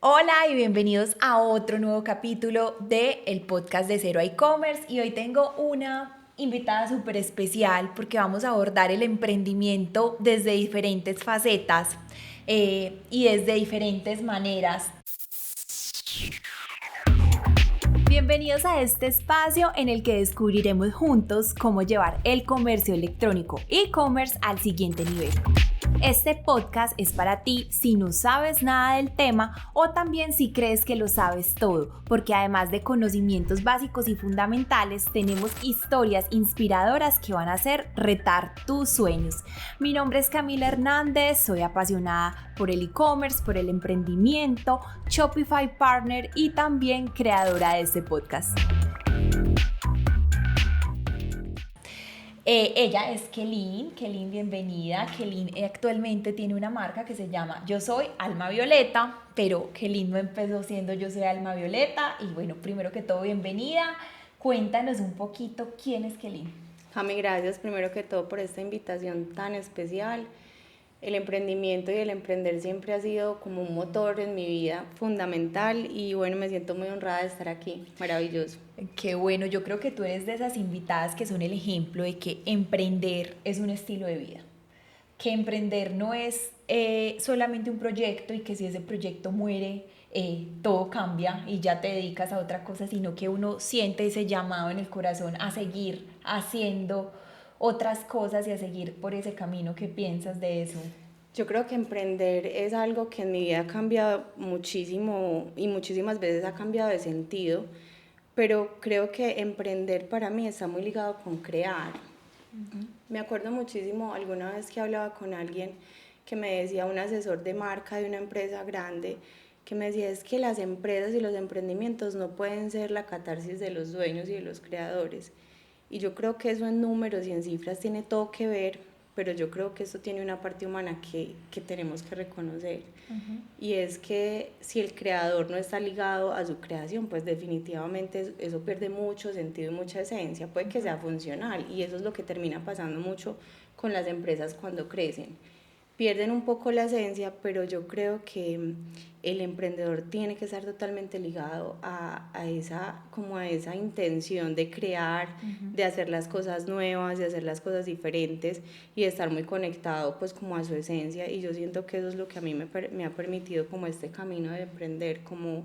Hola y bienvenidos a otro nuevo capítulo de el podcast de Cero a e-commerce, y hoy tengo una invitada súper especial porque vamos a abordar el emprendimiento desde diferentes facetas y desde diferentes maneras. Bienvenidos a este espacio en el que descubriremos juntos cómo llevar el comercio electrónico e-commerce al siguiente nivel. Este podcast es para ti si no sabes nada del tema o también si crees que lo sabes todo, porque además de conocimientos básicos y fundamentales, tenemos historias inspiradoras que van a hacer retar tus sueños. Mi nombre es Camila Hernández, soy apasionada por el e-commerce, por el emprendimiento, Shopify Partner y también creadora de este podcast. Ella es Kelin, bienvenida. Kelin actualmente tiene una marca que se llama Yo Soy Alma Violeta, pero Kelin no empezó siendo Yo Soy Alma Violeta. Y bueno, primero que todo, bienvenida. Cuéntanos un poquito quién es Kelin. Jami, gracias primero que todo por esta invitación tan especial. El emprendimiento y el emprender siempre ha sido como un motor en mi vida fundamental y bueno, me siento muy honrada de estar aquí, maravilloso. Qué bueno, yo creo que tú eres de esas invitadas que son el ejemplo de que emprender es un estilo de vida, que emprender no es solamente un proyecto y que si ese proyecto muere, todo cambia y ya te dedicas a otra cosa, sino que uno siente ese llamado en el corazón a seguir haciendo otras cosas y a seguir por ese camino. ¿Qué piensas de eso? Yo creo que emprender es algo que en mi vida ha cambiado muchísimo y muchísimas veces ha cambiado de sentido, pero creo que emprender para mí está muy ligado con crear. Me acuerdo muchísimo alguna vez que hablaba con alguien que me decía, un asesor de marca de una empresa grande, que me decía es que las empresas y los emprendimientos no pueden ser la catarsis de los dueños y de los creadores. Y yo creo que eso en números y en cifras tiene todo que ver, pero yo creo que esto tiene una parte humana que tenemos que reconocer. Y es que si el creador no está ligado a su creación, pues definitivamente eso pierde mucho sentido y mucha esencia. Puede que sea funcional y eso es lo que termina pasando mucho con las empresas cuando crecen. Pierden un poco la esencia, pero yo creo que el emprendedor tiene que estar totalmente ligado como a esa intención de crear, de hacer las cosas nuevas, de hacer las cosas diferentes y de estar muy conectado pues como a su esencia, y yo siento que eso es lo que a mí me ha permitido como este camino de emprender, como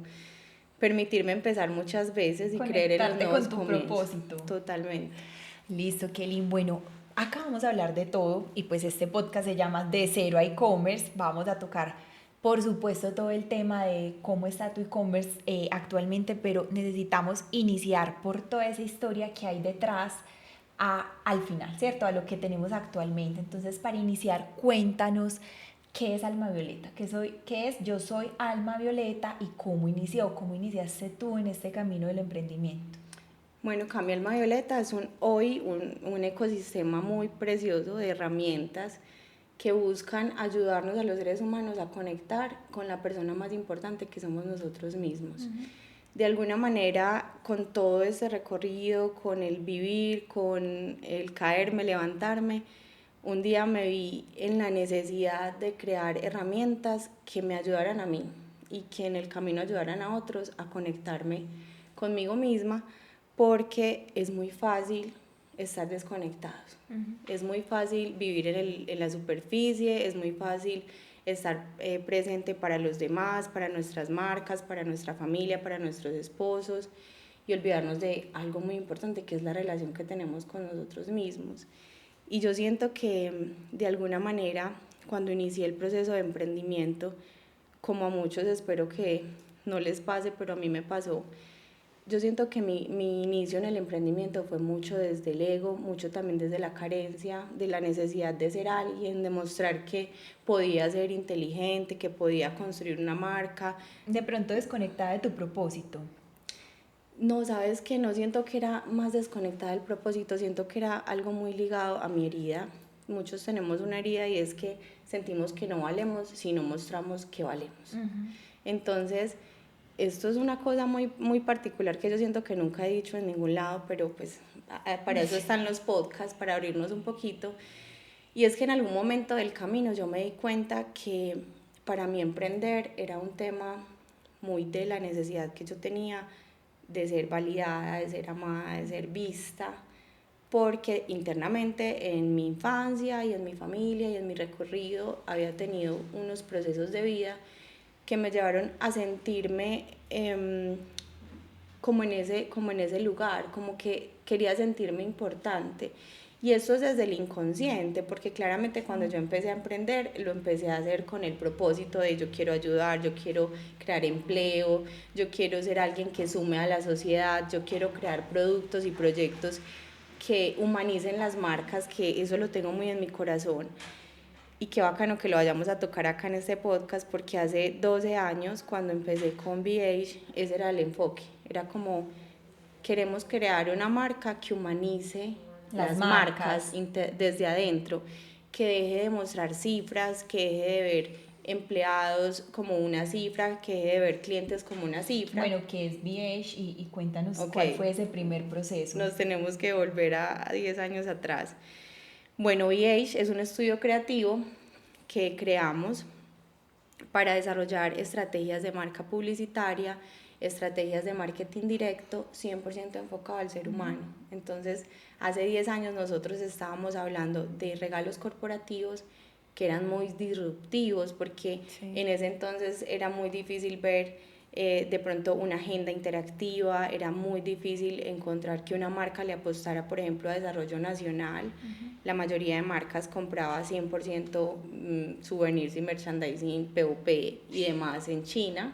permitirme empezar muchas veces y creer en los nuevos Conectarte con tu comienzos. propósito. Totalmente. Listo, Kelly. Bueno, acá vamos a hablar de todo y pues este podcast se llama De Cero a e-commerce. Vamos a tocar, por supuesto, todo el tema de cómo está tu e-commerce actualmente, pero necesitamos iniciar por toda esa historia que hay detrás al final, ¿cierto? A lo que tenemos actualmente. Entonces, para iniciar, cuéntanos qué es Alma Violeta, qué es Yo Soy Alma Violeta y cómo iniciaste tú en este camino del emprendimiento. Bueno, Cambia Alma Violeta es hoy un ecosistema muy precioso de herramientas que buscan ayudarnos a los seres humanos a conectar con la persona más importante que somos nosotros mismos. De alguna manera, con todo este recorrido, con el vivir, con el caerme, levantarme, un día me vi en la necesidad de crear herramientas que me ayudaran a mí y que en el camino ayudaran a otros a conectarme conmigo misma, porque es muy fácil estar desconectados. Es muy fácil vivir en la superficie, es muy fácil estar presente para los demás, para nuestras marcas, para nuestra familia, para nuestros esposos, y olvidarnos de algo muy importante, que es la relación que tenemos con nosotros mismos. Y yo siento que de alguna manera, cuando inicié el proceso de emprendimiento, como a muchos espero que no les pase, pero a mí me pasó, yo siento que mi inicio en el emprendimiento fue mucho desde el ego, mucho también desde la carencia, de la necesidad de ser alguien, de mostrar que podía ser inteligente, que podía construir una marca. De pronto desconectada de tu propósito. No, sabes que no siento que era más desconectada del propósito, siento que era algo muy ligado a mi herida. Muchos tenemos una herida y es que sentimos que no valemos si no mostramos que valemos. Entonces, esto es una cosa muy, muy particular que yo siento que nunca he dicho en ningún lado, pero pues para eso están los podcasts, para abrirnos un poquito. Y es que en algún momento del camino yo me di cuenta que para mí emprender era un tema muy de la necesidad que yo tenía de ser validada, de ser amada, de ser vista, porque internamente en mi infancia y en mi familia y en mi recorrido había tenido unos procesos de vida que me llevaron a sentirme como en ese lugar, como que quería sentirme importante. Y esto es desde el inconsciente, porque claramente cuando yo empecé a emprender, lo empecé a hacer con el propósito de yo quiero ayudar, yo quiero crear empleo, yo quiero ser alguien que sume a la sociedad, yo quiero crear productos y proyectos que humanicen las marcas, que eso lo tengo muy en mi corazón. Y qué bacano que lo vayamos a tocar acá en este podcast, porque hace 12 años, cuando empecé con VH, ese era el enfoque. Era como, queremos crear una marca que humanice las marcas desde adentro, que deje de mostrar cifras, que deje de ver empleados como una cifra, que deje de ver clientes como una cifra. Bueno, ¿qué es VH? Y cuéntanos cuál fue ese primer proceso. Nos tenemos que volver a 10 años atrás. Bueno, VH es un estudio creativo que creamos para desarrollar estrategias de marca publicitaria, estrategias de marketing directo, 100% enfocado al ser humano. Entonces, hace 10 años nosotros estábamos hablando de regalos corporativos que eran muy disruptivos, porque en ese entonces era muy difícil ver de pronto una agenda interactiva, era muy difícil encontrar que una marca le apostara, por ejemplo, a desarrollo nacional. La mayoría de marcas compraba 100% souvenirs y merchandising, POP y demás en China,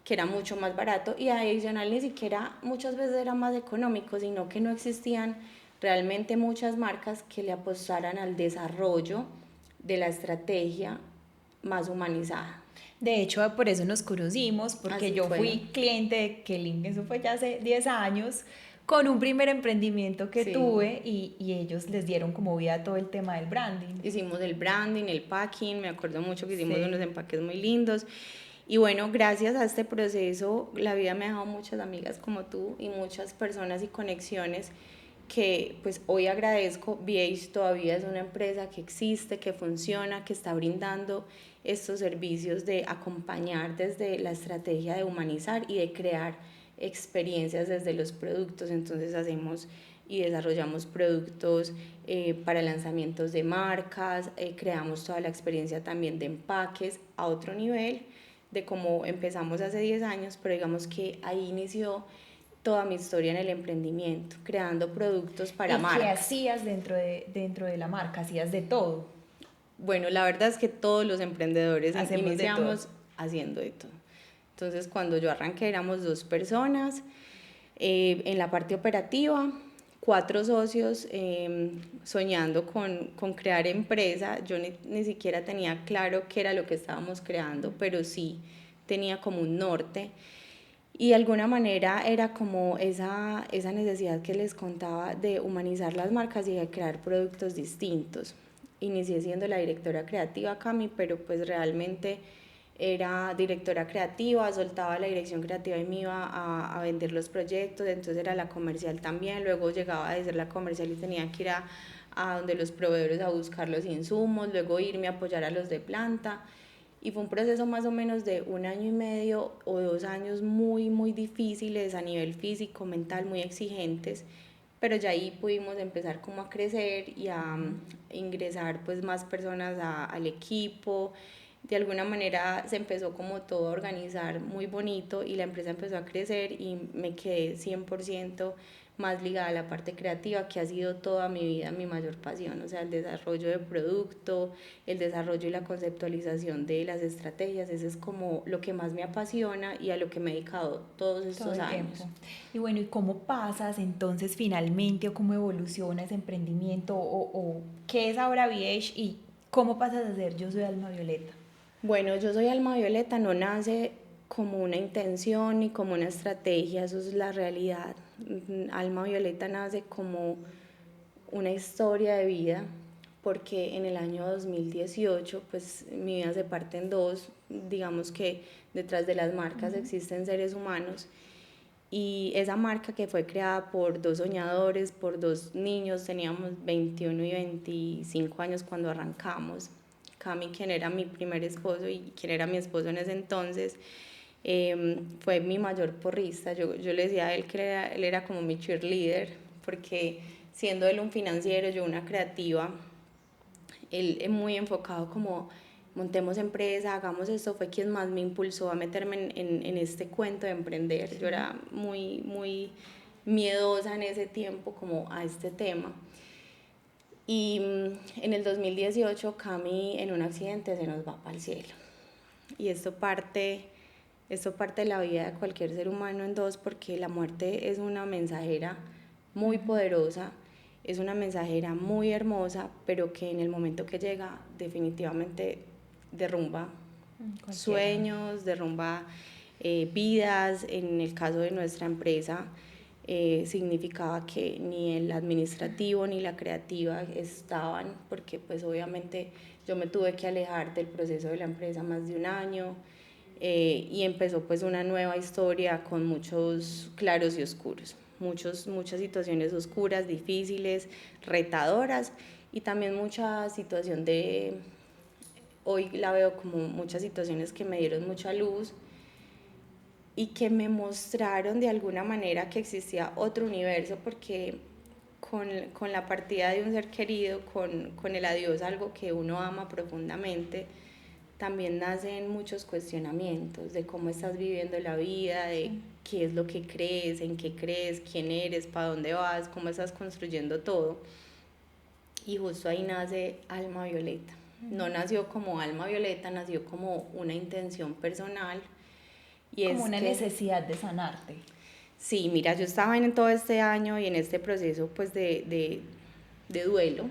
que era mucho más barato, y adicional ni siquiera muchas veces era más económico, sino que no existían realmente muchas marcas que le apostaran al desarrollo de la estrategia más humanizada. De hecho, por eso nos conocimos, porque yo fui cliente de Kelling, eso fue ya hace 10 años, con un primer emprendimiento que tuve y ellos les dieron como vida a todo el tema del branding. Hicimos el branding, el packing, me acuerdo mucho que hicimos unos empaques muy lindos. Y bueno, gracias a este proceso, la vida me ha dejado muchas amigas como tú y muchas personas y conexiones que pues hoy agradezco. VH todavía es una empresa que existe, que funciona, que está brindando estos servicios de acompañar desde la estrategia de humanizar y de crear experiencias desde los productos. Entonces hacemos y desarrollamos productos para lanzamientos de marcas, creamos toda la experiencia también de empaques a otro nivel de cómo empezamos hace 10 años, pero digamos que ahí inició toda mi historia en el emprendimiento, creando productos para marcas. ¿Y qué hacías dentro de la marca? ¿Hacías de todo? Bueno, la verdad es que todos los emprendedores iniciamos haciendo de todo. Entonces, cuando yo arranqué éramos 2 personas, en la parte operativa, 4 socios soñando con crear empresa. Yo ni siquiera tenía claro qué era lo que estábamos creando, pero sí tenía como un norte. Y de alguna manera era como esa necesidad que les contaba de humanizar las marcas y de crear productos distintos. Inicié siendo la directora creativa, Cami, pero pues realmente era directora creativa, soltaba la dirección creativa y me iba a vender los proyectos, entonces era la comercial también, luego llegaba a ser la comercial y tenía que ir a donde los proveedores a buscar los insumos, luego irme a apoyar a los de planta, y fue un proceso más o menos de 1 año y medio o 2 años muy, muy difíciles a nivel físico, mental, muy exigentes, pero ya ahí pudimos empezar como a crecer y a ingresar pues más personas al equipo. De alguna manera se empezó como todo a organizar muy bonito y la empresa empezó a crecer y me quedé 100% más ligada a la parte creativa, que ha sido toda mi vida mi mayor pasión, o sea, el desarrollo de producto, el desarrollo y la conceptualización de las estrategias, eso es como lo que más me apasiona y a lo que me he dedicado todos estos años. Y bueno, ¿y cómo pasas entonces finalmente o cómo evoluciona ese emprendimiento o qué es ahora VH y cómo pasas a ser Yo Soy Alma Violeta? Bueno, Yo Soy Alma Violeta no nace como una intención ni como una estrategia, eso es la realidad. Alma Violeta nace como una historia de vida, porque en el año 2018 pues mi vida se parte en 2, digamos que detrás de las marcas existen seres humanos, y esa marca que fue creada por 2 soñadores, por 2 niños, teníamos 21 y 25 años cuando arrancamos. Cami, quien era mi primer esposo y quien era mi esposo en ese entonces, Fue mi mayor porrista. Yo le decía a él que él era como mi cheerleader, porque siendo él un financiero, yo una creativa, él es muy enfocado como montemos empresa, hagamos esto, fue quien más me impulsó a meterme en este cuento de emprender. Sí. Yo era muy miedosa en ese tiempo como a este tema. Y en el 2018 Cami en un accidente se nos va para el cielo. Y esto parte de la vida de cualquier ser humano en dos, porque la muerte es una mensajera muy poderosa, es una mensajera muy hermosa, pero que en el momento que llega definitivamente derrumba sueños, derrumba vidas. En el caso de nuestra empresa significaba que ni el administrativo ni la creativa estaban, porque pues obviamente yo me tuve que alejar del proceso de la empresa más de un año. Y empezó pues una nueva historia con muchos claros y oscuros, muchas situaciones oscuras, difíciles, retadoras, y también mucha situación hoy la veo como muchas situaciones que me dieron mucha luz y que me mostraron de alguna manera que existía otro universo, porque con la partida de un ser querido, con el adiós, algo que uno ama profundamente, también nacen muchos cuestionamientos de cómo estás viviendo la vida, de qué es lo que crees, en qué crees, quién eres, para dónde vas, cómo estás construyendo todo. Y justo ahí nace Alma Violeta. No nació como Alma Violeta, nació como una intención personal. Y como una necesidad de sanarte. Sí, mira, yo estaba en todo este año y en este proceso pues de duelo,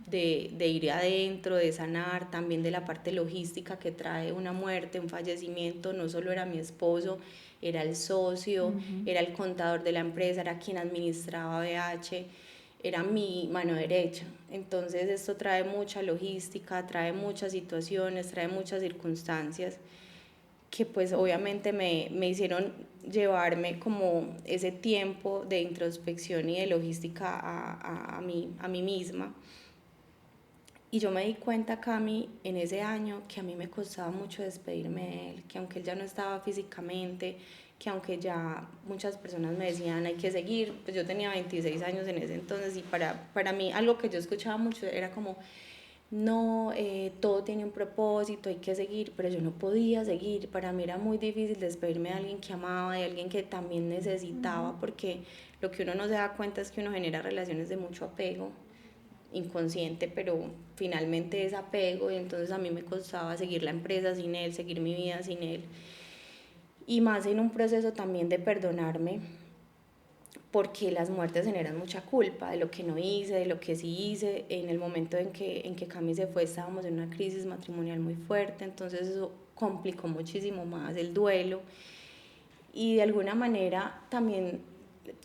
de ir adentro, de sanar, también de la parte logística que trae una muerte, un fallecimiento. No solo era mi esposo, era el socio, era el contador de la empresa, era quien administraba BH, era mi mano derecha. Entonces esto trae mucha logística, trae muchas situaciones, trae muchas circunstancias que pues obviamente me hicieron llevarme como ese tiempo de introspección y de logística a mí misma. Y yo me di cuenta, Cami, en ese año, que a mí me costaba mucho despedirme de él, que aunque él ya no estaba físicamente, que aunque ya muchas personas me decían hay que seguir, pues yo tenía 26 años en ese entonces, y para mí algo que yo escuchaba mucho era como no, todo tiene un propósito, hay que seguir, pero yo no podía seguir. Para mí era muy difícil despedirme de alguien que amaba, de alguien que también necesitaba, porque lo que uno no se da cuenta es que uno genera relaciones de mucho apego inconsciente, pero finalmente es apego. Y entonces a mí me costaba seguir la empresa sin él, seguir mi vida sin él, y más en un proceso también de perdonarme, porque las muertes generan mucha culpa de lo que no hice, de lo que sí hice. En el momento en que Cami se fue estábamos en una crisis matrimonial muy fuerte, entonces eso complicó muchísimo más el duelo, y de alguna manera también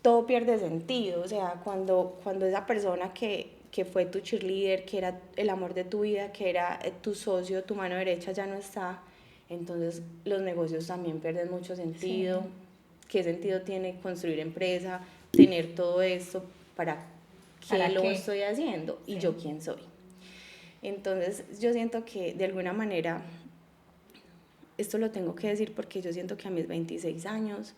todo pierde sentido. O sea, cuando esa persona que fue tu cheerleader, que era el amor de tu vida, que era tu socio, tu mano derecha, ya no está, entonces los negocios también pierden mucho sentido. Sí. ¿Qué sentido tiene construir empresa, tener todo esto? ¿Para qué lo estoy haciendo? Sí. ¿Y yo quién soy? Entonces yo siento que de alguna manera, esto lo tengo que decir porque yo siento que a mis 26 años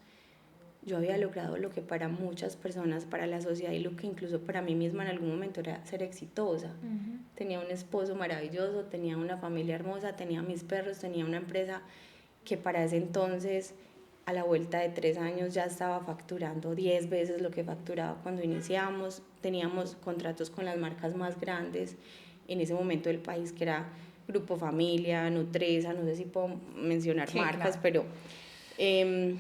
yo había logrado lo que para muchas personas, para la sociedad y lo que incluso para mí misma en algún momento era ser exitosa. Tenía un esposo maravilloso, tenía una familia hermosa, tenía mis perros, tenía una empresa que para ese entonces, a la vuelta de 3 años, ya estaba facturando 10 veces lo que facturaba cuando iniciamos. Teníamos contratos con las marcas más grandes en ese momento del país, que era Grupo Familia, Nutresa, no sé si puedo mencionar marcas, claro. Pero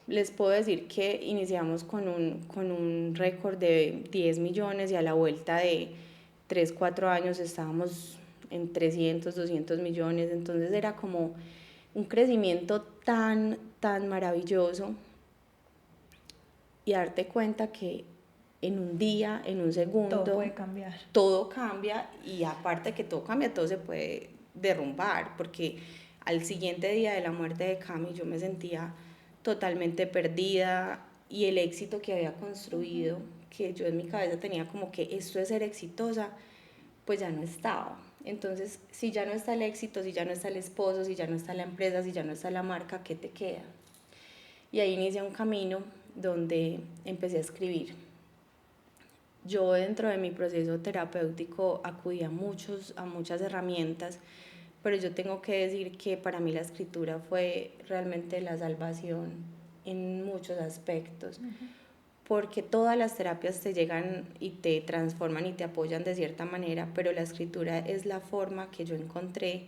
les puedo decir que iniciamos con un récord de 10 millones y a la vuelta de 3, 4 años estábamos en 300, 200 millones. Entonces era como un crecimiento tan maravilloso, y darte cuenta que en un día, en un segundo, todo puede cambiar. Todo cambia, y aparte que todo cambia, todo se puede derrumbar, porque al siguiente día de la muerte de Cami yo me sentía totalmente perdida, y el éxito que había construido, que yo en mi cabeza tenía como que esto es ser exitosa, pues ya no estaba. Entonces, si ya no está el éxito, si ya no está el esposo, si ya no está la empresa, si ya no está la marca, ¿qué te queda? Y ahí inicia un camino donde empecé a escribir. Yo dentro de mi proceso terapéutico acudí a muchas herramientas, pero yo tengo que decir que para mí la escritura fue realmente la salvación en muchos aspectos, porque todas las terapias te llegan y te transforman y te apoyan de cierta manera, pero la escritura es la forma que yo encontré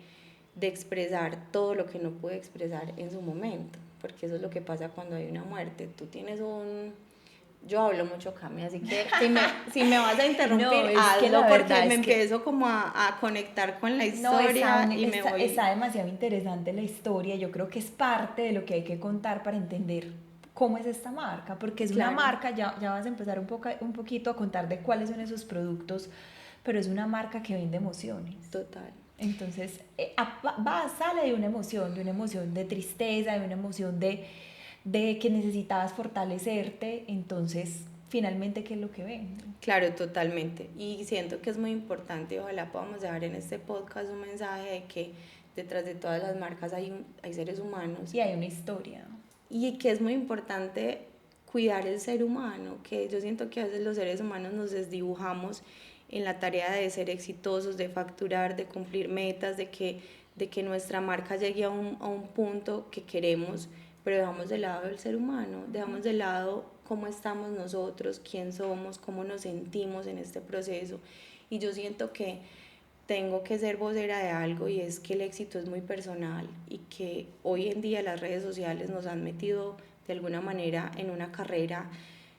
de expresar todo lo que no pude expresar en su momento, porque eso es lo que pasa cuando hay una muerte. Tú tienes yo hablo mucho, Cami, así que si me vas a interrumpir, no, hazlo, porque me empiezo como a conectar con la historia y me voy... Está demasiado interesante la historia. Yo creo que es parte de lo que hay que contar para entender cómo es esta marca, porque es una marca, ya vas a empezar un poquito a contar de cuáles son esos productos, pero es una marca que vende emociones. Total. Entonces, sale de una emoción de tristeza, de una emoción de que necesitabas fortalecerte. Entonces, finalmente, ¿qué es lo que vende? Claro, totalmente. Y siento que es muy importante, ojalá podamos dejar en este podcast un mensaje de que detrás de todas las marcas hay seres humanos. Y hay una historia. Y que es muy importante cuidar el ser humano, que yo siento que a veces los seres humanos nos desdibujamos en la tarea de ser exitosos, de facturar, de cumplir metas, de que nuestra marca llegue a un punto que queremos, pero dejamos de lado el ser humano, dejamos de lado cómo estamos nosotros, quién somos, cómo nos sentimos en este proceso. Y yo siento que tengo que ser vocera de algo, y es que el éxito es muy personal y que hoy en día las redes sociales nos han metido de alguna manera en una carrera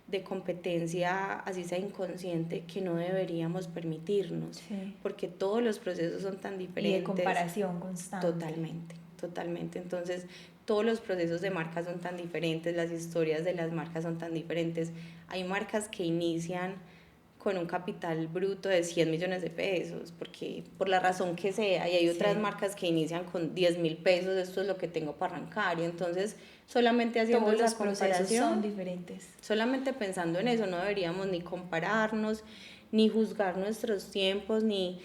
de competencia, así sea inconsciente, que no deberíamos permitirnos, sí, porque todos los procesos son tan diferentes. Y de comparación constante. Totalmente. Entonces, todos los procesos de marca son tan diferentes, las historias de las marcas son tan diferentes. Hay marcas que inician con un capital bruto de 100 millones de pesos, porque por la razón que sea, y hay otras marcas que inician con 10.000 pesos, esto es lo que tengo para arrancar, y entonces solamente haciendo esa comparación, son diferentes. Solamente pensando en eso, no deberíamos ni compararnos, ni juzgar nuestros tiempos, ni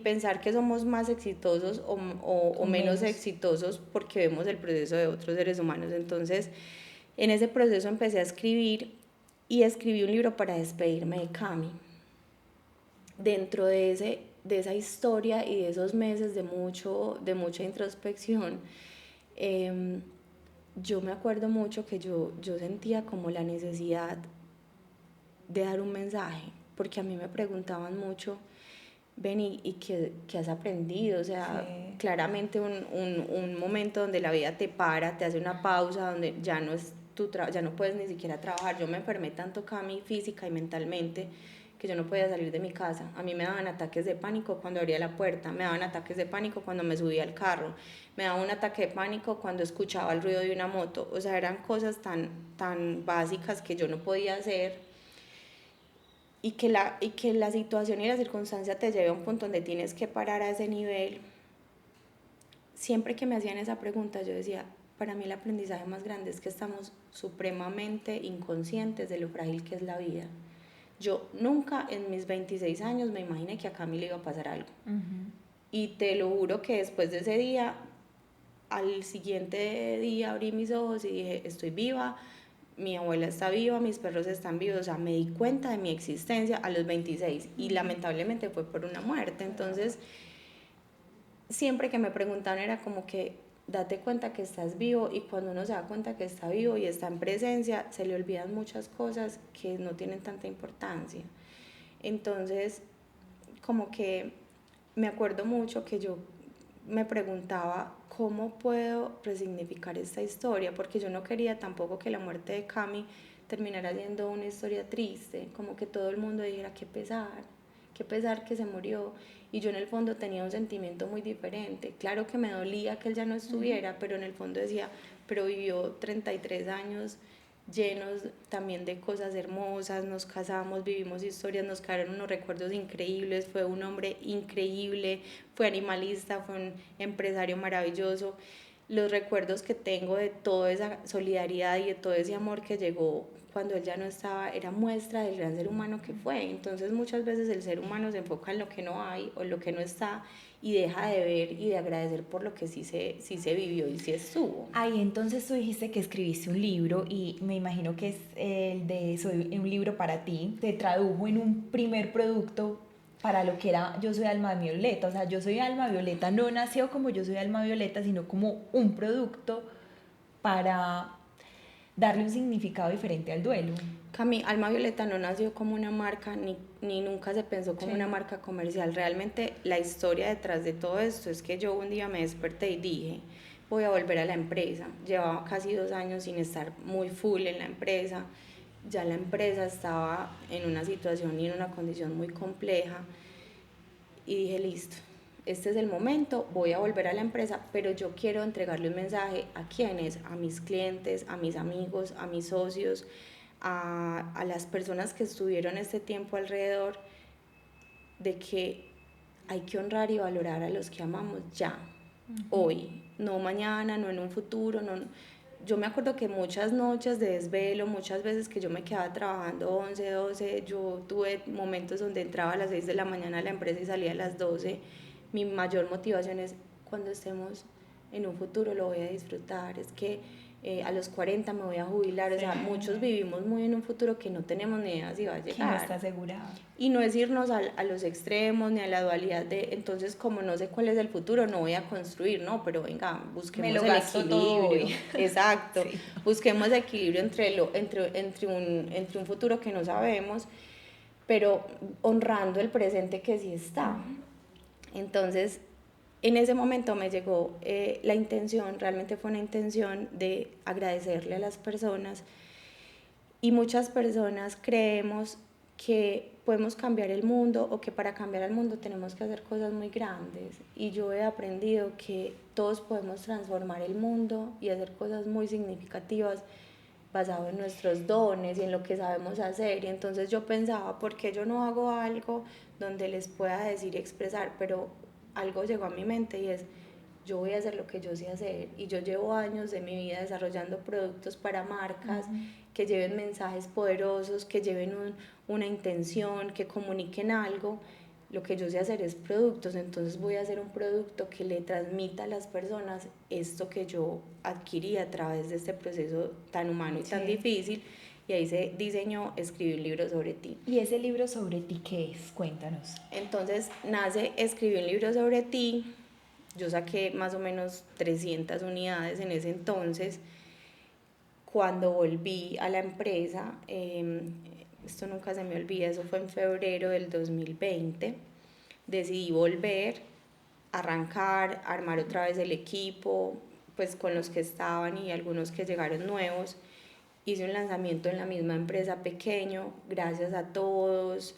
pensar que somos más exitosos o menos exitosos porque vemos el proceso de otros seres humanos. Entonces, en ese proceso empecé a escribir, y escribí un libro para despedirme de Cami. Dentro de esa historia y de esos meses de mucha introspección, yo me acuerdo mucho que yo sentía como la necesidad de dar un mensaje, porque a mí me preguntaban mucho, ven, ¿y qué has aprendido? O sea, sí, claramente un momento donde la vida te para, te hace una pausa, donde ya no puedes ni siquiera trabajar. Yo me enfermé tanto, Cami, física y mentalmente, que yo no podía salir de mi casa. A mí me daban ataques de pánico cuando abría la puerta, me daban ataques de pánico cuando me subía al carro, me daba un ataque de pánico cuando escuchaba el ruido de una moto. O sea, eran cosas tan básicas que yo no podía hacer, y que la situación y la circunstancia te lleve a un punto donde tienes que parar a ese nivel. Siempre que me hacían esa pregunta, yo decía, para mí el aprendizaje más grande es que estamos supremamente inconscientes de lo frágil que es la vida. Yo nunca en mis 26 años me imaginé que a Cami le iba a pasar algo. Y te lo juro que después de ese día, al siguiente día abrí mis ojos y dije, estoy viva, mi abuela está viva, mis perros están vivos. O sea, me di cuenta de mi existencia a los 26, y lamentablemente fue por una muerte. Entonces, siempre que me preguntaban era como que date cuenta que estás vivo, y cuando uno se da cuenta que está vivo y está en presencia, se le olvidan muchas cosas que no tienen tanta importancia. Entonces, como que me acuerdo mucho que yo me preguntaba cómo puedo resignificar esta historia, porque yo no quería tampoco que la muerte de Cami terminara siendo una historia triste, como que todo el mundo dijera qué pesar que se murió, y yo en el fondo tenía un sentimiento muy diferente. Claro que me dolía que él ya no estuviera, pero en el fondo decía, pero vivió 33 años llenos también de cosas hermosas, nos casamos, vivimos historias, nos quedaron unos recuerdos increíbles, fue un hombre increíble, fue animalista, fue un empresario maravilloso. los recuerdos que tengo de toda esa solidaridad y de todo ese amor que llegó cuando él ya no estaba, era muestra del gran ser humano que fue. Entonces muchas veces el ser humano se enfoca en lo que no hay o en lo que no está y deja de ver y de agradecer por lo que sí se vivió y sí estuvo. Ahí entonces tú dijiste que escribiste un libro y me imagino que es el de Soy un libro para ti. Te tradujo en un primer producto para lo que era Yo soy Alma Violeta. O sea, Yo soy Alma Violeta no nació como Yo soy Alma Violeta, sino como un producto para darle un significado diferente al duelo. Cami, Alma Violeta no nació como una marca ni nunca se pensó como una marca comercial. Realmente la historia detrás de todo esto es que yo un día me desperté y dije, voy a volver a la empresa. Llevaba casi 2 años sin estar muy full en la empresa. Ya la empresa estaba en una situación y en una condición muy compleja. Y dije, listo, este es el momento, voy a volver a la empresa, pero yo quiero entregarle un mensaje a quienes, a mis clientes, a mis amigos, a mis socios, a las personas que estuvieron este tiempo alrededor, de que hay que honrar y valorar a los que amamos ya, hoy, no mañana, no en un futuro, no. Yo me acuerdo que muchas noches de desvelo, muchas veces que yo me quedaba trabajando 11, 12, yo tuve momentos donde entraba a las 6 de la mañana a la empresa y salía a las 12. Mi mayor motivación es cuando estemos en un futuro lo voy a disfrutar, es que a los 40 me voy a jubilar, o sea, muchos vivimos muy en un futuro que no tenemos ni idea si va a llegar. Que no está asegurado. Y no es irnos a los extremos ni a la dualidad de, entonces como no sé cuál es el futuro, no voy a construir, no, pero venga, busquemos el equilibrio. Exacto, sí. Busquemos equilibrio entre un futuro que no sabemos, pero honrando el presente que sí está. Entonces, en ese momento me llegó la intención, realmente fue una intención de agradecerle a las personas, y muchas personas creemos que podemos cambiar el mundo o que para cambiar el mundo tenemos que hacer cosas muy grandes, y yo he aprendido que todos podemos transformar el mundo y hacer cosas muy significativas basado en nuestros dones y en lo que sabemos hacer. Y entonces yo pensaba, ¿por qué yo no hago algo donde les pueda decir y expresar? Pero algo llegó a mi mente y es, yo voy a hacer lo que yo sé hacer, y yo llevo años de mi vida desarrollando productos para marcas que lleven mensajes poderosos, que lleven una intención, que comuniquen algo. Lo que yo sé hacer es productos, entonces voy a hacer un producto que le transmita a las personas esto que yo adquirí a través de este proceso tan humano y tan difícil. Y ahí se diseñó Escribí un libro sobre ti. ¿Y ese libro sobre ti qué es? Cuéntanos. Entonces nace Escribí un libro sobre ti. Yo saqué más o menos 300 unidades en ese entonces. Cuando volví a la empresa, esto nunca se me olvida, eso fue en febrero del 2020, decidí volver, arrancar, armar otra vez el equipo, pues con los que estaban y algunos que llegaron nuevos. Hice un lanzamiento en la misma empresa pequeño, gracias a todos,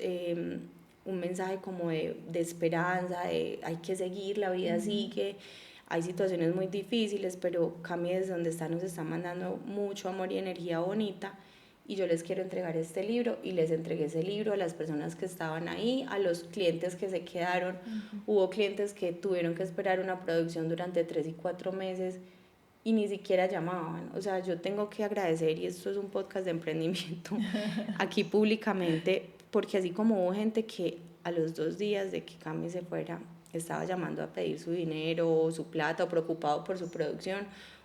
un mensaje como de esperanza, de hay que seguir, la vida sigue, hay situaciones muy difíciles, pero Cami desde donde está nos está mandando mucho amor y energía bonita, y yo les quiero entregar este libro, y les entregué ese libro a las personas que estaban ahí, a los clientes que se quedaron. Hubo clientes que tuvieron que esperar una producción durante 3 y 4 meses y ni siquiera llamaban. O sea, yo tengo que agradecer, y esto es un podcast de emprendimiento, aquí públicamente, porque así como hubo gente que a los 2 días de que Cami se fuera estaba llamando a pedir su dinero o su plata o preocupado por su producción,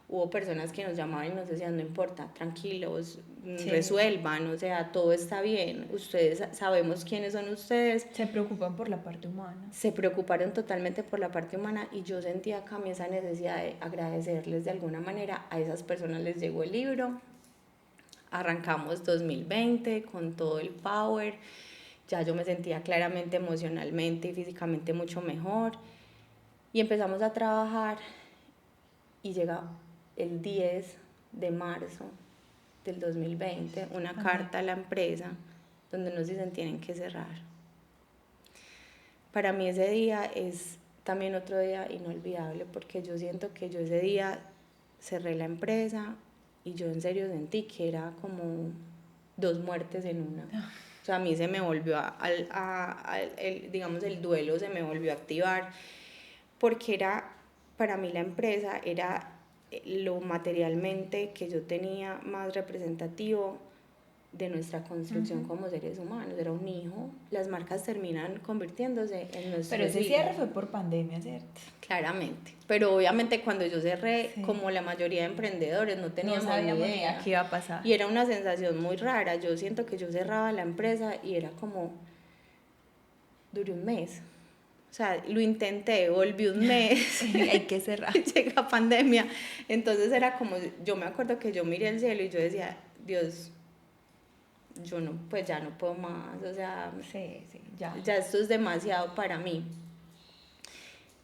hubo personas que nos llamaban y nos decían, no importa, tranquilos, resuelvan, o sea, todo está bien, ustedes, sabemos quiénes son ustedes. Se preocupan por la parte humana. Se preocuparon totalmente por la parte humana, y yo sentía acá esa necesidad de agradecerles de alguna manera. A esas personas les llegó el libro, arrancamos 2020 con todo el power, ya yo me sentía claramente emocionalmente y físicamente mucho mejor, y empezamos a trabajar, y llega el 10 de marzo del 2020 una carta a la empresa donde nos dicen tienen que cerrar. Para mí ese día es también otro día inolvidable, porque yo siento que yo ese día cerré la empresa y yo en serio sentí que era como 2 muertes en una. O sea, a mí se me volvió digamos, el duelo se me volvió a activar, porque era, para mí la empresa era lo materialmente que yo tenía más representativo de nuestra construcción como seres humanos. Era un hijo, las marcas terminan convirtiéndose en nuestros Pero ese cierre fue por pandemia, ¿cierto? Claramente, pero obviamente cuando yo cerré, como la mayoría de emprendedores, no teníamos ni idea qué iba a pasar. Y era una sensación muy rara. Yo siento que yo cerraba la empresa y era como, duré un mes. O sea, lo intenté, volví un mes. Hay que cerrar. Llega pandemia. Entonces era como, yo me acuerdo que yo miré el cielo y yo decía, Dios, yo no, pues ya no puedo más. O sea, ya esto es demasiado para mí.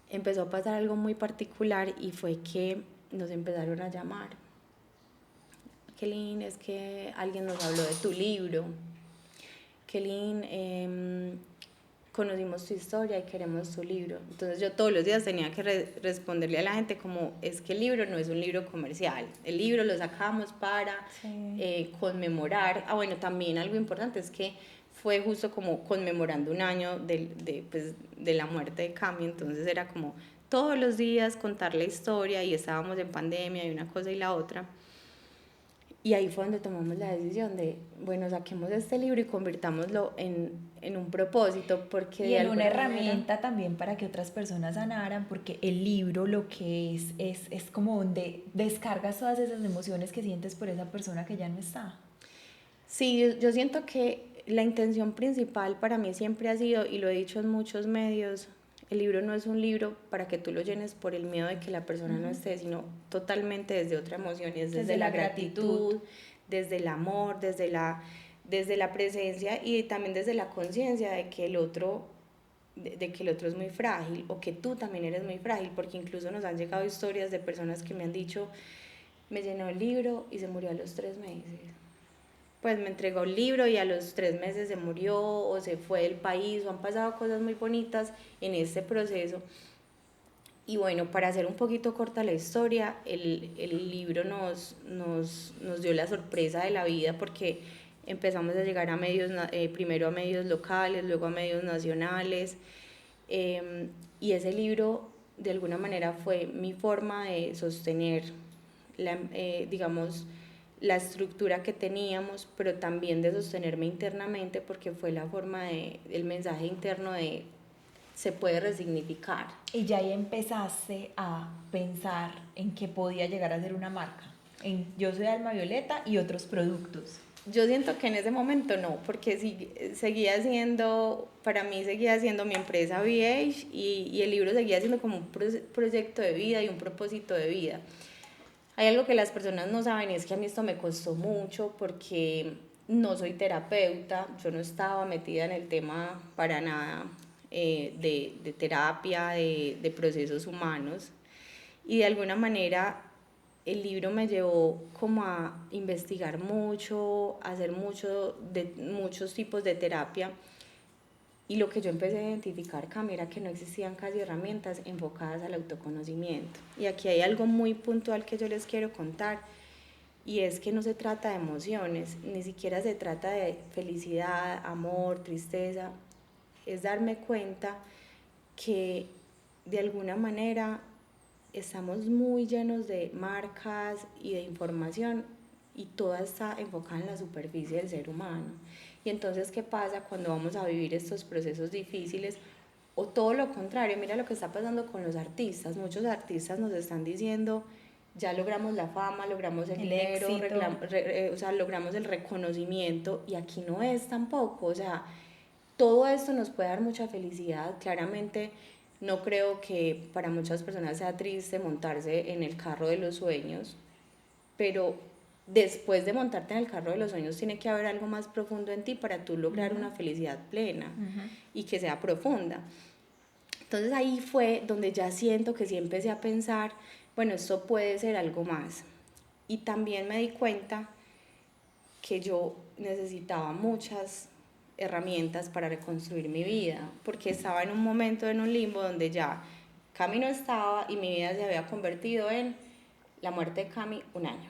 Empezó a pasar algo muy particular y fue que nos empezaron a llamar. Kelin, es que alguien nos habló de tu libro. Kelin, conocimos tu historia y queremos tu libro. Entonces yo todos los días tenía que responderle a la gente como, es que el libro no es un libro comercial, el libro lo sacamos para conmemorar. Bueno, también algo importante es que fue justo como conmemorando un año de la muerte de Cami, entonces era como todos los días contar la historia y estábamos en pandemia y una cosa y la otra. Y ahí fue donde tomamos la decisión de, bueno, saquemos este libro y convirtámoslo en un propósito. Porque y en una herramienta también para que otras personas sanaran, porque el libro lo que es como donde descargas todas esas emociones que sientes por esa persona que ya no está. Sí, yo siento que la intención principal para mí siempre ha sido, y lo he dicho en muchos medios, el libro no es un libro para que tú lo llenes por el miedo de que la persona no esté, sino totalmente desde otra emoción, y es desde la gratitud, desde el amor, desde la presencia y también desde la conciencia de que el otro es muy frágil, o que tú también eres muy frágil, porque incluso nos han llegado historias de personas que me han dicho, me llenó el libro y se murió a los 3 meses. Pues me entregó el libro y a los 3 meses se murió o se fue del país, o han pasado cosas muy bonitas en este proceso. Y bueno, para hacer un poquito corta la historia, el libro nos dio la sorpresa de la vida, porque empezamos a llegar a medios, primero a medios locales, luego a medios nacionales, y ese libro de alguna manera fue mi forma de sostener digamos, la estructura que teníamos, pero también de sostenerme internamente, porque fue la forma el mensaje interno de se puede resignificar. Y ya ahí empezaste a pensar en que podía llegar a ser una marca, en Yo Soy Alma Violeta y otros productos. Yo siento que en ese momento no, porque para mí seguía siendo mi empresa VH, y el libro seguía siendo como un proyecto de vida y un propósito de vida. Hay algo que las personas no saben, y es que a mí esto me costó mucho, porque no soy terapeuta, yo no estaba metida en el tema para nada de terapia, de procesos humanos, y de alguna manera el libro me llevó como a investigar mucho, a hacer muchos tipos de terapia. Y lo que yo empecé a identificar, Cami, era que no existían casi herramientas enfocadas al autoconocimiento. Y aquí hay algo muy puntual que yo les quiero contar, y es que no se trata de emociones, ni siquiera se trata de felicidad, amor, tristeza. Es darme cuenta que de alguna manera estamos muy llenos de marcas y de información, y toda está enfocada en la superficie del ser humano. Y entonces, ¿qué pasa cuando vamos a vivir estos procesos difíciles? O todo lo contrario, mira lo que está pasando con los artistas. Muchos artistas nos están diciendo, ya logramos la fama, logramos el dinero, logramos el reconocimiento, y aquí no es tampoco. O sea, todo esto nos puede dar mucha felicidad. Claramente no creo que para muchas personas sea triste montarse en el carro de los sueños, pero después de montarte en el carro de los sueños tiene que haber algo más profundo en ti para tú lograr una felicidad plena y que sea profunda. Entonces ahí fue donde ya siento que sí empecé a pensar, bueno, esto puede ser algo más. Y también me di cuenta que yo necesitaba muchas herramientas para reconstruir mi vida, porque estaba en un momento, en un limbo donde ya Cami no estaba y mi vida se había convertido en la muerte de Cami, un año.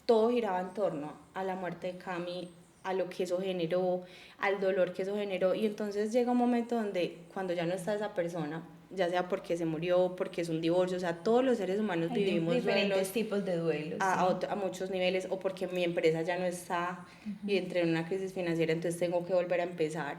Todo giraba en torno a la muerte de Cami, a lo que eso generó, al dolor que eso generó. Y entonces llega un momento donde, cuando ya no está esa persona, ya sea porque se murió, porque es un divorcio, o sea, todos los seres humanos vivimos diferentes tipos de duelos a muchos niveles, o porque mi empresa ya no está y entré en una crisis financiera, entonces tengo que volver a empezar.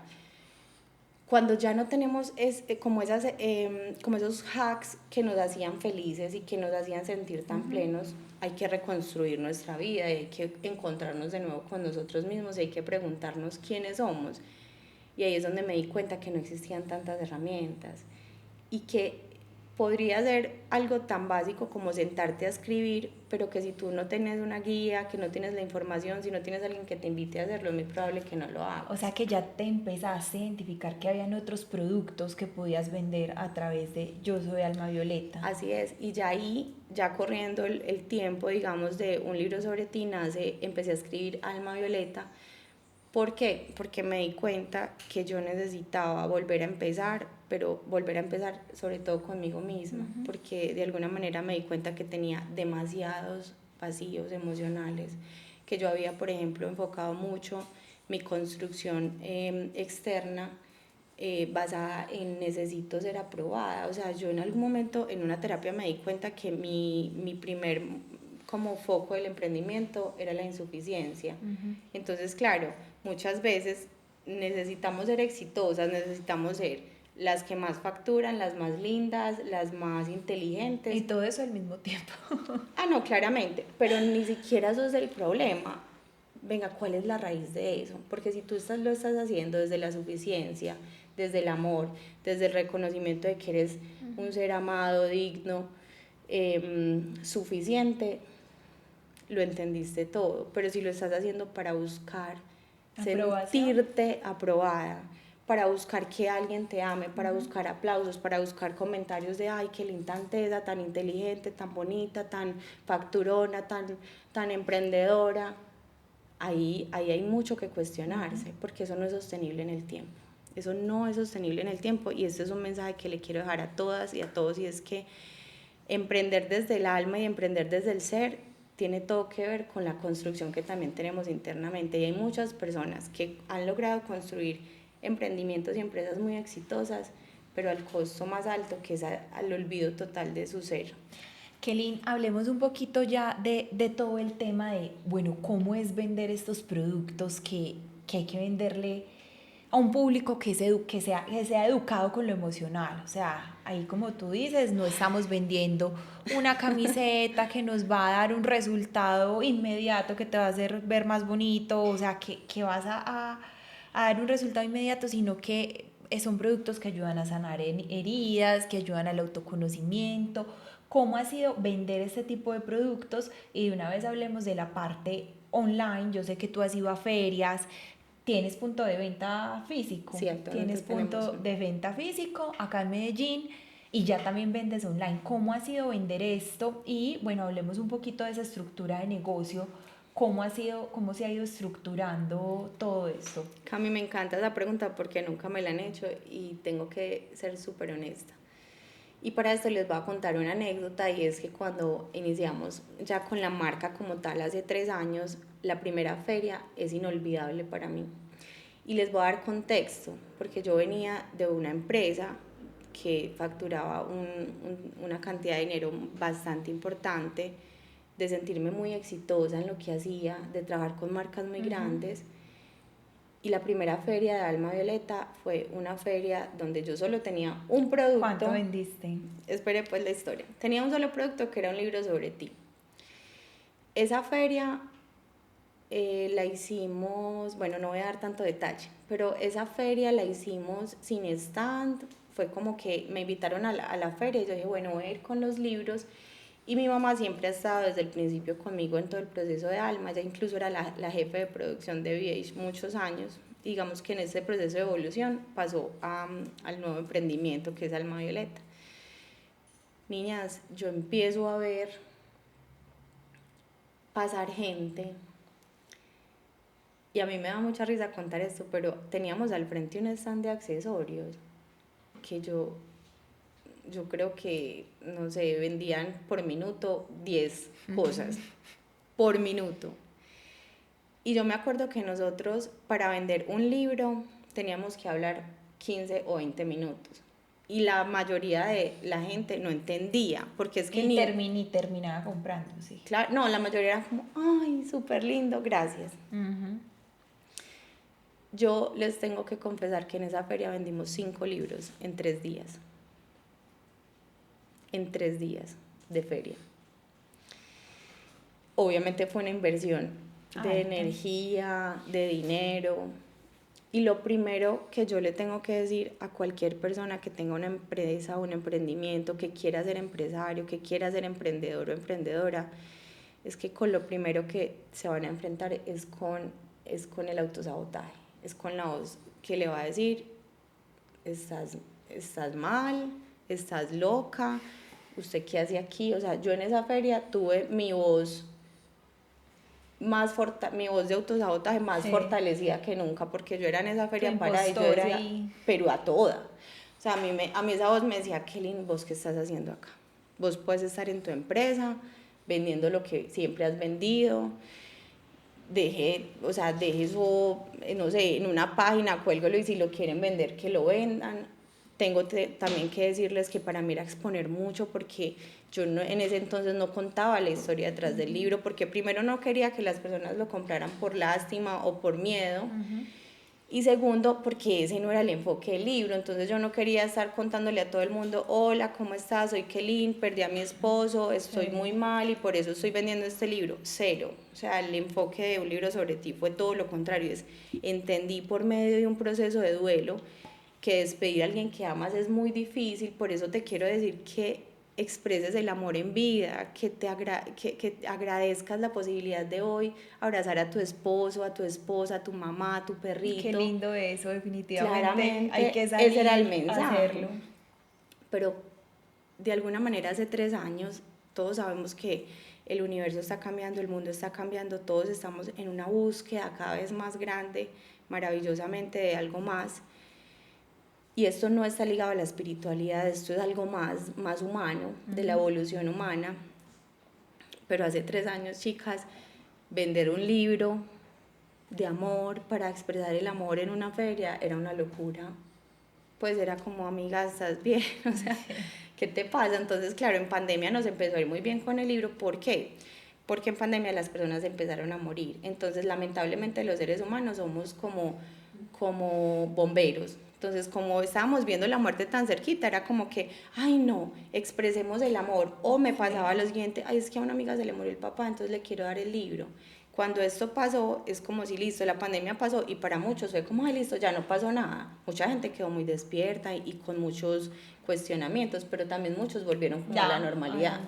Cuando ya no tenemos como esos hacks que nos hacían felices y que nos hacían sentir tan plenos, hay que reconstruir nuestra vida y hay que encontrarnos de nuevo con nosotros mismos y hay que preguntarnos quiénes somos. Y ahí es donde me di cuenta que no existían tantas herramientas y que podría ser algo tan básico como sentarte a escribir, pero que si tú no tienes una guía, que no tienes la información, si no tienes alguien que te invite a hacerlo, es muy probable que no lo hagas. O sea que ya te empezaste a identificar que habían otros productos que podías vender a través de Yo Soy Alma Violeta. Así es, y ya ahí, ya corriendo el tiempo, digamos, de un libro sobre ti, empecé a escribir Alma Violeta. ¿Por qué? Porque me di cuenta que yo necesitaba volver a empezar, pero volver a empezar sobre todo conmigo misma, porque de alguna manera me di cuenta que tenía demasiados vacíos emocionales, que yo había, por ejemplo, enfocado mucho mi construcción externa basada en necesito ser aprobada. O sea, yo en algún momento en una terapia me di cuenta que mi primer como foco del emprendimiento era la insuficiencia. Entonces, claro, muchas veces necesitamos ser exitosas, necesitamos ser las que más facturan, las más lindas, las más inteligentes. Y todo eso al mismo tiempo. No, claramente, pero ni siquiera eso es el problema. Venga, ¿cuál es la raíz de eso? Porque si tú lo estás haciendo desde la suficiencia, desde el amor, desde el reconocimiento de que eres un ser amado, digno, suficiente, lo entendiste todo. Pero si lo estás haciendo para buscar sentirte aprobada, para buscar que alguien te ame, para buscar aplausos, para buscar comentarios de ay, qué linda tesa, tan inteligente, tan bonita, tan facturona, tan emprendedora, ahí hay mucho que cuestionarse, porque eso no es sostenible en el tiempo. Eso no es sostenible en el tiempo, y este es un mensaje que le quiero dejar a todas y a todos, y es que emprender desde el alma y emprender desde el ser tiene todo que ver con la construcción que también tenemos internamente, y hay muchas personas que han logrado construir emprendimientos y empresas muy exitosas, pero al costo más alto, que es al olvido total de su ser. Kelly, hablemos un poquito ya de todo el tema de, bueno, cómo es vender estos productos que hay que venderle a un público que sea educado con lo emocional. O sea, ahí como tú dices, no estamos vendiendo una camiseta que nos va a dar un resultado inmediato, que te va a hacer ver más bonito, o sea, que vas a dar un resultado inmediato, sino que son productos que ayudan a sanar heridas, que ayudan al autoconocimiento. ¿Cómo ha sido vender este tipo de productos? Y de una vez hablemos de la parte online. Yo sé que tú has ido a ferias, tienes punto de venta físico, tienes punto de venta físico acá en Medellín y ya también vendes online. ¿Cómo ha sido vender esto? Y bueno, hablemos un poquito de esa estructura de negocio. ¿Cómo se ha ido estructurando todo esto? A mí me encanta esa pregunta porque nunca me la han hecho y tengo que ser súper honesta. Y para esto les voy a contar una anécdota, y es que cuando iniciamos ya con la marca como tal hace 3 años, la primera feria es inolvidable para mí. Y les voy a dar contexto, porque yo venía de una empresa que facturaba una cantidad de dinero bastante importante, de sentirme muy exitosa en lo que hacía, de trabajar con marcas muy grandes. Y la primera feria de Alma Violeta fue una feria donde yo solo tenía un producto. ¿Cuánto vendiste? Espere pues la historia. Tenía un solo producto, que era un libro sobre ti. Esa feria la hicimos, bueno, no voy a dar tanto detalle, pero esa feria la hicimos sin stand. Fue como que me invitaron a la feria y yo dije, bueno, voy a ir con los libros. Y mi mamá siempre ha estado desde el principio conmigo en todo el proceso de Alma. Ella incluso era la jefe de producción de VH muchos años. Digamos que en ese proceso de evolución pasó al nuevo emprendimiento que es Alma Violeta. Niñas, yo empiezo a ver pasar gente, y a mí me da mucha risa contar esto, pero teníamos al frente un stand de accesorios que yo creo que, no sé, vendían por minuto 10 cosas, por minuto. Y yo me acuerdo que nosotros para vender un libro teníamos que hablar 15 o 20 minutos. y la mayoría de la gente no entendía, porque es que ni terminaba comprando, sí. Claro, no, la mayoría era como, ay, súper lindo, gracias. Yo les tengo que confesar que en esa feria vendimos 5 libros en 3 días. En 3 días de feria. Obviamente fue una inversión de energía, de dinero. Y lo primero que yo le tengo que decir a cualquier persona que tenga una empresa, un emprendimiento, que quiera ser empresario, que quiera ser emprendedor o emprendedora, es que con lo primero que se van a enfrentar es con el autosabotaje, es con la voz que le va a decir, estás mal, estás loca, ¿usted qué hace aquí? O sea, yo en esa feria tuve mi voz mi voz de autosabotaje más fortalecida que nunca, porque yo era en esa feria para y yo decía, pero a toda. O sea, a mí esa voz me decía, Kelly, ¿vos qué estás haciendo acá? Vos puedes estar en tu empresa, vendiendo lo que siempre has vendido, deje eso, no sé, en una página, cuélguelo y si lo quieren vender, que lo vendan. Tengo también que decirles que para mí era exponer mucho porque yo en ese entonces no contaba la historia detrás del libro, porque primero no quería que las personas lo compraran por lástima o por miedo, y segundo porque ese no era el enfoque del libro. Entonces yo no quería estar contándole a todo el mundo, hola, ¿cómo estás? Soy Kelly, perdí a mi esposo, estoy muy mal y por eso estoy vendiendo este libro. Cero. O sea, el enfoque de un libro sobre ti fue todo lo contrario. Entendí por medio de un proceso de duelo que despedir a alguien que amas es muy difícil, por eso te quiero decir que expreses el amor en vida, que agradezcas la posibilidad de hoy abrazar a tu esposo, a tu esposa, a tu mamá, a tu perrito. Qué lindo eso, definitivamente. Claramente, hay que salir ese era el mensaje. A hacerlo. Pero de alguna manera hace 3 años todos sabemos que el universo está cambiando, el mundo está cambiando, todos estamos en una búsqueda cada vez más grande, maravillosamente, de algo más. Y esto no está ligado a la espiritualidad, esto es algo más humano, de la evolución humana. Pero hace 3 años, chicas, vender un libro de amor para expresar el amor en una feria era una locura. Pues era como, amiga, ¿estás bien? O sea, ¿qué te pasa? Entonces, claro, en pandemia nos empezó a ir muy bien con el libro. ¿Por qué? Porque en pandemia las personas empezaron a morir. Entonces, lamentablemente, los seres humanos somos como bomberos. Entonces, como estábamos viendo la muerte tan cerquita, era como que, ay no, expresemos el amor. O me pasaba lo siguiente, ay, es que a una amiga se le murió el papá, entonces le quiero dar el libro. Cuando esto pasó, es como si listo, la pandemia pasó y para muchos fue como, ay, listo, ya no pasó nada. Mucha gente quedó muy despierta y con muchos cuestionamientos, pero también muchos volvieron como a la normalidad.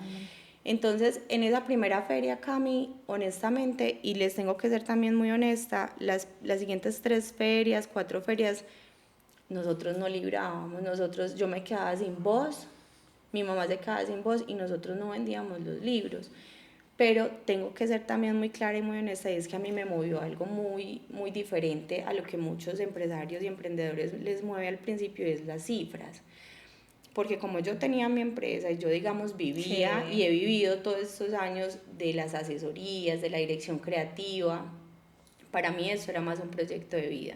Entonces, en esa primera feria, Cami, honestamente, y les tengo que ser también muy honesta, las siguientes 3 ferias, 4 ferias, nosotros no librábamos, yo me quedaba sin voz, mi mamá se quedaba sin voz y nosotros no vendíamos los libros. Pero tengo que ser también muy clara y muy honesta, y es que a mí me movió algo muy, muy diferente a lo que muchos empresarios y emprendedores les mueve al principio, y es las cifras. Porque como yo tenía mi empresa y yo, digamos, vivía y he vivido todos estos años de las asesorías, de la dirección creativa, para mí eso era más un proyecto de vida.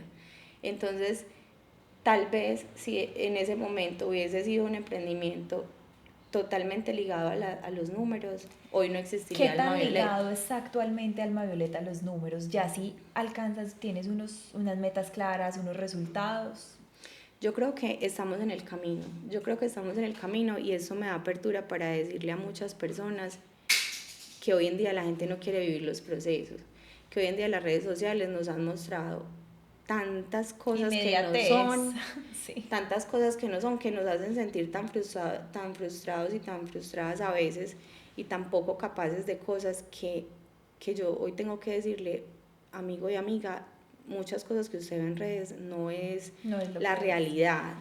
Entonces, tal vez si en ese momento hubiese sido un emprendimiento totalmente ligado a los números, hoy no existiría Alma Violeta. ¿Qué tan ligado está actualmente Alma Violeta a los números? Ya si alcanzas, tienes unas metas claras, unos resultados. Yo creo que estamos en el camino, y eso me da apertura para decirle a muchas personas que hoy en día la gente no quiere vivir los procesos, que hoy en día las redes sociales nos han mostrado tantas cosas que no son, tantas cosas que no son, que nos hacen sentir tan frustrados y tan frustradas a veces, y tan poco capaces de cosas que yo hoy tengo que decirle, amigo y amiga, muchas cosas que usted ve en redes no es la realidad.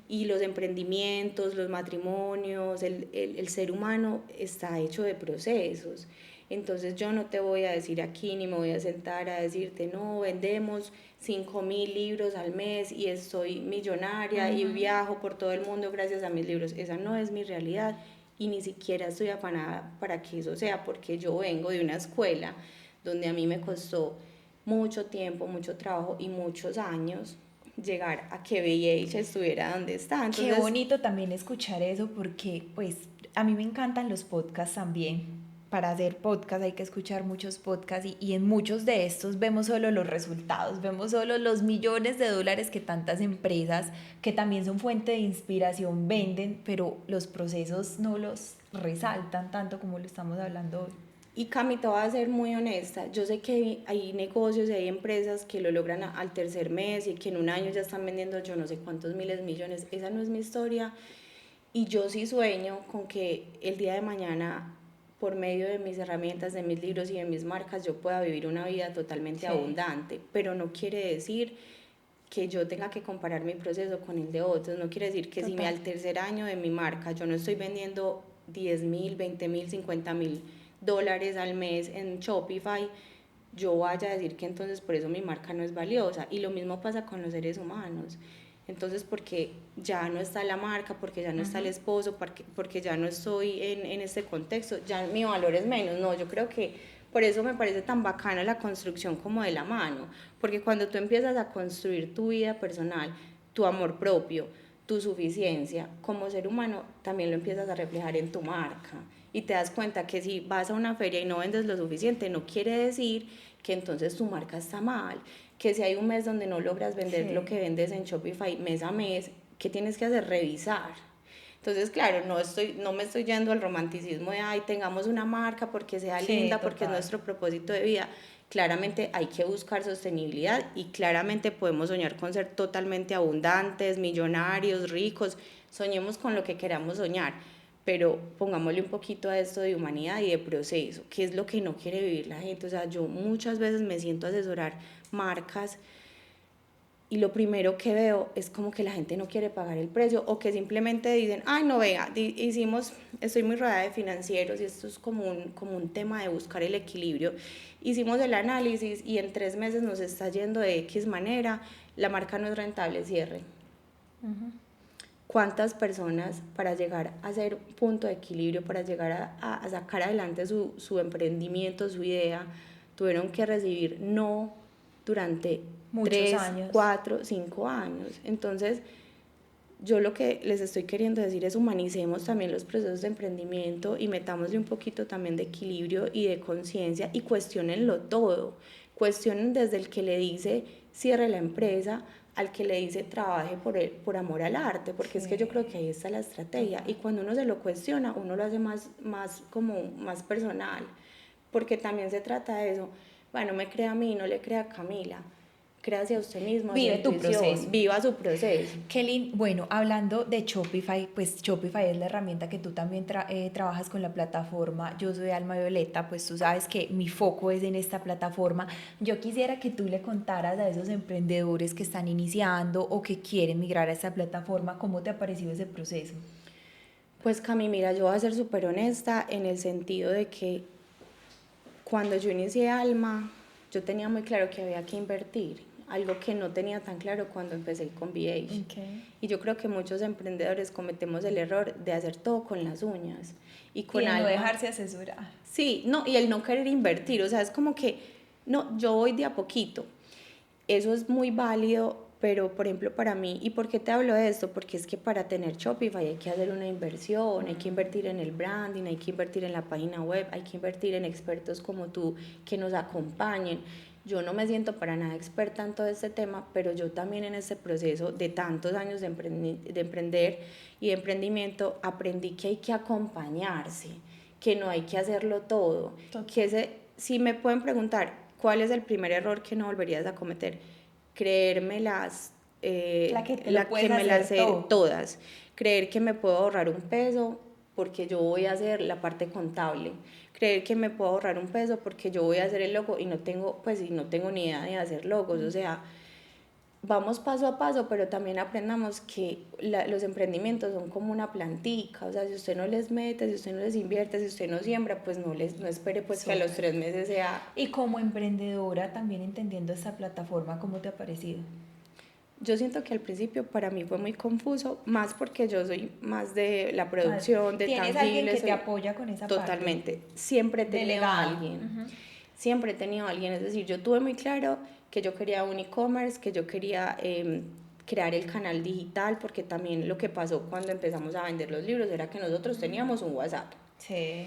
Y los emprendimientos, los matrimonios, el ser humano está hecho de procesos. Entonces yo no te voy a decir aquí, ni me voy a sentar a decirte, no, vendemos 5.000 libros al mes y estoy millonaria y viajo por todo el mundo gracias a mis libros. Esa no es mi realidad, y ni siquiera estoy afanada para que eso sea, porque yo vengo de una escuela donde a mí me costó mucho tiempo, mucho trabajo y muchos años llegar a que VIH estuviera donde está. Entonces, qué bonito también escuchar eso porque pues a mí me encantan los podcasts también. Para hacer podcast hay que escuchar muchos podcasts y en muchos de estos vemos solo los resultados, vemos solo los millones de dólares que tantas empresas que también son fuente de inspiración venden, pero los procesos no los resaltan tanto como lo estamos hablando hoy. y Cami, te voy a ser muy honesta, yo sé que hay negocios y hay empresas que lo logran al tercer mes y que en un año ya están vendiendo yo no sé cuántos miles, millones, esa no es mi historia y yo sí sueño con que el día de mañana por medio de mis herramientas, de mis libros y de mis marcas yo pueda vivir una vida totalmente abundante, pero no quiere decir que yo tenga que comparar mi proceso con el de otros, no quiere decir que si al tercer año de mi marca yo no estoy vendiendo 10.000, 20.000, 50.000 dólares al mes en Shopify, yo vaya a decir que entonces por eso mi marca no es valiosa. Y lo mismo pasa con los seres humanos. Entonces, porque ya no está la marca, porque ya no está el esposo, porque ya no estoy en este contexto, ya mi valor es menos. No, yo creo que por eso me parece tan bacana la construcción como de la mano, porque cuando tú empiezas a construir tu vida personal, tu amor propio, tu suficiencia como ser humano, también lo empiezas a reflejar en tu marca y te das cuenta que si vas a una feria y no vendes lo suficiente, no quiere decir que entonces tu marca está mal, que si hay un mes donde no logras vender lo que vendes en Shopify mes a mes, ¿qué tienes que hacer? Revisar. Entonces, claro, no me estoy yendo al romanticismo de, ay, tengamos una marca porque sea linda, porque es nuestro propósito de vida. Claramente hay que buscar sostenibilidad y claramente podemos soñar con ser totalmente abundantes, millonarios, ricos, soñemos con lo que queramos soñar, pero pongámosle un poquito a esto de humanidad y de proceso, que es lo que no quiere vivir la gente. O sea, yo muchas veces me siento a asesorar marcas y lo primero que veo es como que la gente no quiere pagar el precio o que simplemente dicen, ay no vea, estoy muy rodeada de financieros y esto es como un tema de buscar el equilibrio. Hicimos el análisis y en 3 meses nos está yendo de X manera, la marca no es rentable, cierre. ¿Cuántas personas para llegar a ser un punto de equilibrio, para llegar a sacar adelante su emprendimiento, su idea, tuvieron que recibir no durante muchos 3, años. 4, 5 años? Entonces, yo lo que les estoy queriendo decir es humanicemos también los procesos de emprendimiento y metámosle un poquito también de equilibrio y de conciencia y cuestionenlo todo. Cuestionen desde el que le dice cierre la empresa al que le dice trabaje por amor al arte, porque es que yo creo que ahí está la estrategia. Y cuando uno se lo cuestiona, uno lo hace más personal, porque también se trata de eso. Bueno, no me crea a mí, no le crea a Camila, créase a usted mismo, vive tu proceso, viva su proceso. Kelly, bueno, hablando de Shopify, pues Shopify es la herramienta que tú también trabajas con la plataforma. Yo soy Alma Violeta, pues tú sabes que mi foco es en esta plataforma. Yo quisiera que tú le contaras a esos emprendedores que están iniciando o que quieren migrar a esta plataforma, ¿cómo te ha parecido ese proceso? Pues Cami, mira, yo voy a ser súper honesta en el sentido de que cuando yo inicié Alma, yo tenía muy claro que había que invertir, algo que no tenía tan claro cuando empecé con VH. Y yo creo que muchos emprendedores cometemos el error de hacer todo con las uñas. Y con no dejarse asesorar. Sí, no, y el no querer invertir, o sea, es como que, no, yo voy de a poquito. Eso es muy válido, pero por ejemplo para mí, ¿y por qué te hablo de esto? Porque es que para tener Shopify hay que hacer una inversión, hay que invertir en el branding, hay que invertir en la página web, hay que invertir en expertos como tú que nos acompañen. Yo no me siento para nada experta en todo este tema, pero yo también en este proceso de tantos años de emprender y de emprendimiento aprendí que hay que acompañarse, que no hay que hacerlo todo. Si me pueden preguntar, ¿cuál es el primer error que no volverías a cometer? Creerme la que me las sé todas. Creer que me puedo ahorrar un peso porque yo voy a hacer la parte contable. Creer que me puedo ahorrar un peso porque yo voy a hacer el logo y no tengo ni idea de hacer logos. O sea, vamos paso a paso, pero también aprendamos que los emprendimientos son como una plantica. O sea, si usted no les mete, si usted no les invierte, si usted no siembra, pues no espere pues que a los 3 meses sea. Y como emprendedora, también entendiendo esta plataforma, ¿cómo te ha parecido? Yo siento que al principio para mí fue muy confuso, más porque yo soy más de la producción, de tangibles. ¿Tienes alguien que te apoya con esa totalmente. parte? Siempre he tenido a alguien. Siempre he tenido a alguien. Es decir, yo tuve muy claro que yo quería un e-commerce, que yo quería crear el canal digital, porque también lo que pasó cuando empezamos a vender los libros era que nosotros teníamos un WhatsApp. Sí.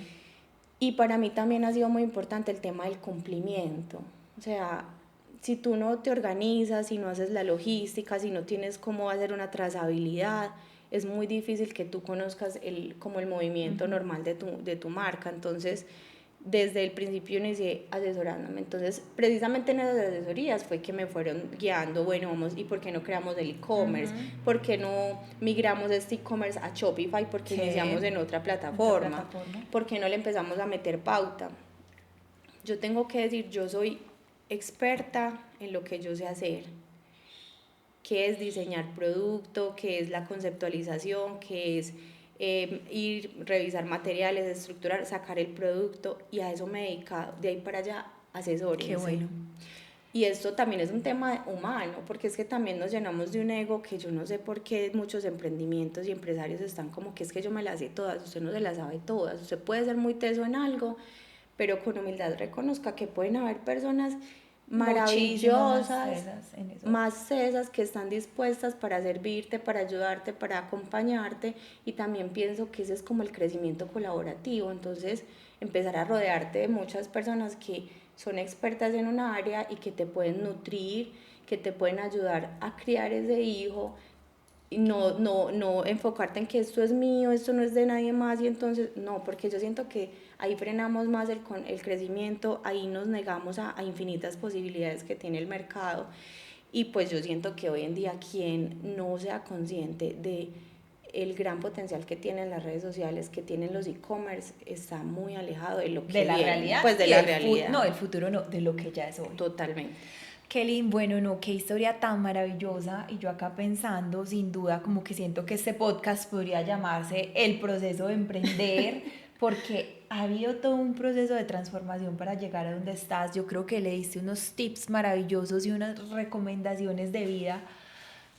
Y para mí también ha sido muy importante el tema del cumplimiento. O sea, si tú no te organizas, si no haces la logística, si no tienes cómo hacer una trazabilidad, es muy difícil que tú conozcas como el movimiento normal de tu marca. Entonces, desde el principio inicié asesorándome. Entonces, precisamente en esas asesorías fue que me fueron guiando, bueno, vamos, ¿y por qué no creamos el e-commerce? ¿Por qué no migramos este e-commerce a Shopify? Porque iniciamos en otra plataforma. ¿Por qué no le empezamos a meter pauta? Yo tengo que decir, yo soy experta en lo que yo sé hacer, que es diseñar producto, que es la conceptualización, que es ir, revisar materiales, estructurar, sacar el producto, y a eso me he dedicado. De ahí para allá, asesórense. Qué bueno. Y esto también es un tema humano, porque es que también nos llenamos de un ego que yo no sé por qué muchos emprendimientos y empresarios están como que es que yo me las sé todas. Usted no se las sabe todas, usted puede ser muy teso en algo, pero con humildad reconozca que pueden haber personas maravillosas, más cesas, que están dispuestas para servirte, para ayudarte, para acompañarte. Y también pienso que ese es como el crecimiento colaborativo. Entonces, empezar a rodearte de muchas personas que son expertas en un área y que te pueden nutrir, que te pueden ayudar a criar ese hijo, y no enfocarte en que esto es mío, esto no es de nadie más. Y entonces, no, porque yo siento que ahí frenamos más el crecimiento, ahí nos negamos a infinitas posibilidades que tiene el mercado. Y pues yo siento que hoy en día quien no sea consciente de el gran potencial que tienen las redes sociales, que tienen los e-commerce, está muy alejado de lo que de la realidad, pues de la realidad. No, el futuro no, de lo que ya es hoy. Totalmente. Kelly, bueno, no, qué historia tan maravillosa. Y yo acá pensando, sin duda, como que siento que este podcast podría llamarse El proceso de emprender, porque ha habido todo un proceso de transformación para llegar a donde estás. Yo creo que le diste unos tips maravillosos y unas recomendaciones de vida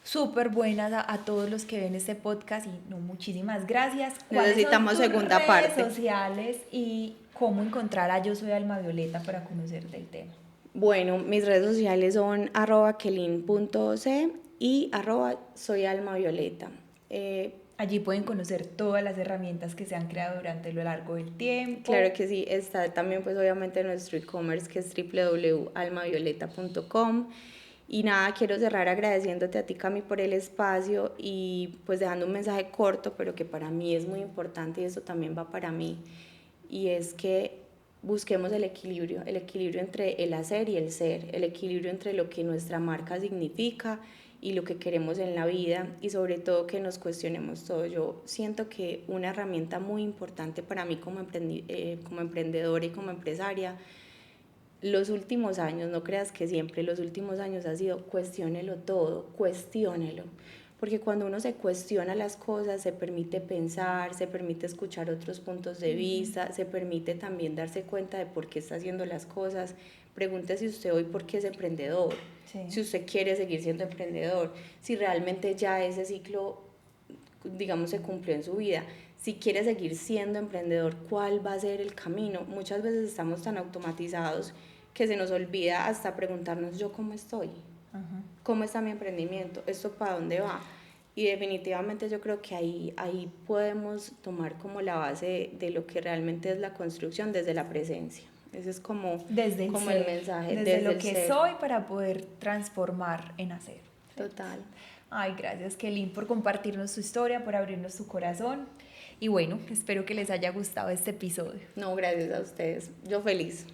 súper buenas a todos los que ven este podcast. Y no, muchísimas gracias. Necesitamos segunda parte. Redes sociales y cómo encontrar a Yo Soy Alma Violeta para conocer del tema. Bueno, mis redes sociales son @kelin.oc y @soyalmavioleta. Allí pueden conocer todas las herramientas que se han creado durante lo largo del tiempo. Claro que sí, está también pues obviamente nuestro e-commerce, que es www.almavioleta.com. Y nada, quiero cerrar agradeciéndote a ti, Cami, por el espacio y pues dejando un mensaje corto, pero que para mí es muy importante, y eso también va para mí, y es que busquemos el equilibrio entre el hacer y el ser, el equilibrio entre lo que nuestra marca significa y lo que queremos en la vida, y sobre todo que nos cuestionemos todo. Yo siento que una herramienta muy importante para mí como emprendedora y como empresaria, los últimos años, no creas que siempre, los últimos años ha sido cuestiónelo todo, cuestiónelo. Porque cuando uno se cuestiona las cosas, se permite pensar, se permite escuchar otros puntos de vista, se permite también darse cuenta de por qué está haciendo las cosas. Pregúntese usted hoy por qué es emprendedor, si usted quiere seguir siendo emprendedor, si realmente ya ese ciclo, digamos, se cumplió en su vida. Si quiere seguir siendo emprendedor, ¿cuál va a ser el camino? Muchas veces estamos tan automatizados que se nos olvida hasta preguntarnos, ¿yo cómo estoy? ¿Cómo está mi emprendimiento? ¿Esto para dónde va? Y definitivamente yo creo que ahí podemos tomar como la base de lo que realmente es la construcción desde la presencia. Ese es como el mensaje. Desde lo que soy para poder transformar en hacer. Total. Ay, gracias, Kelly, por compartirnos tu historia, por abrirnos tu corazón. Y bueno, espero que les haya gustado este episodio. No, gracias a ustedes. Yo feliz.